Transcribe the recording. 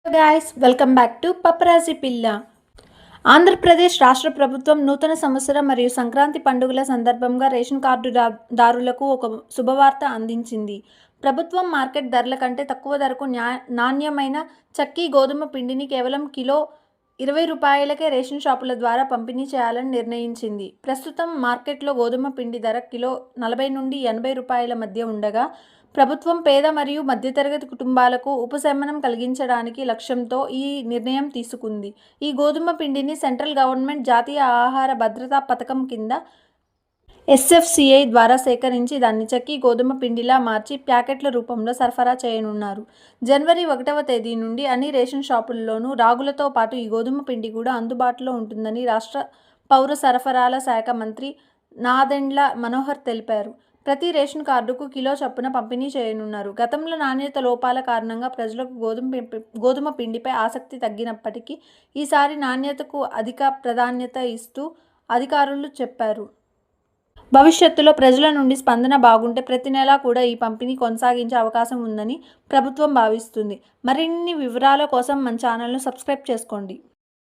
Guys welcome back to పప్పరాజి పిల్ల. ఆంధ్రప్రదేశ్ రాష్ట్ర ప్రభుత్వం నూతన సంవత్సరం మరియు సంక్రాంతి పండుగల సందర్భంగా రేషన్ కార్డుదారులకు ఒక శుభవార్త అందించింది. ప్రభుత్వం మార్కెట్ ధరల కంటే తక్కువ ధరకు నాణ్యమైన చక్కీ గోధుమ పిండిని కేవలం కిలో ₹20కే రేషన్ షాపుల ద్వారా పంపిణీ చేయాలని నిర్ణయించింది. ప్రస్తుతం మార్కెట్లో గోధుమ పిండి ధర కిలో ₹40 నుండి ₹80 మధ్య ఉండగా, ప్రభుత్వం పేద మరియు మధ్యతరగతి కుటుంబాలకు ఉపశమనం కలిగించడానికి లక్ష్యంతో ఈ నిర్ణయం తీసుకుంది. ఈ గోధుమ పిండిని సెంట్రల్ గవర్నమెంట్ జాతీయ ఆహార భద్రతా పథకం కింద SFCI ద్వారా సేకరించి దాన్ని చక్కీ గోధుమ పిండిలా మార్చి ప్యాకెట్ల రూపంలో సరఫరా చేయనున్నారు. జనవరి 1వ తేదీ నుండి అన్ని రేషన్ షాపుల్లోనూ రాగులతో పాటు ఈ గోధుమ పిండి కూడా అందుబాటులో ఉంటుందని రాష్ట్ర పౌర సరఫరాల శాఖ మంత్రి నాదెండ్ల మనోహర్ తెలిపారు. ప్రతి రేషన్ కార్డుకు కిలో చొప్పున పంపిణీ చేయనున్నారు. గతంలో నాణ్యత లోపాల కారణంగా ప్రజలకు గోధుమ పిండిపై ఆసక్తి తగ్గినప్పటికీ ఈసారి నాణ్యతకు అధిక ప్రాధాన్యత ఇస్తూ అధికారులు చెప్పారు. భవిష్యత్తులో ప్రజల నుండి స్పందన బాగుంటే ప్రతి నెలా కూడా ఈ పంపిణీ కొనసాగించే అవకాశం ఉందని ప్రభుత్వం భావిస్తుంది. మరిన్ని వివరాల కోసం మన ఛానల్ను సబ్స్క్రైబ్ చేసుకోండి.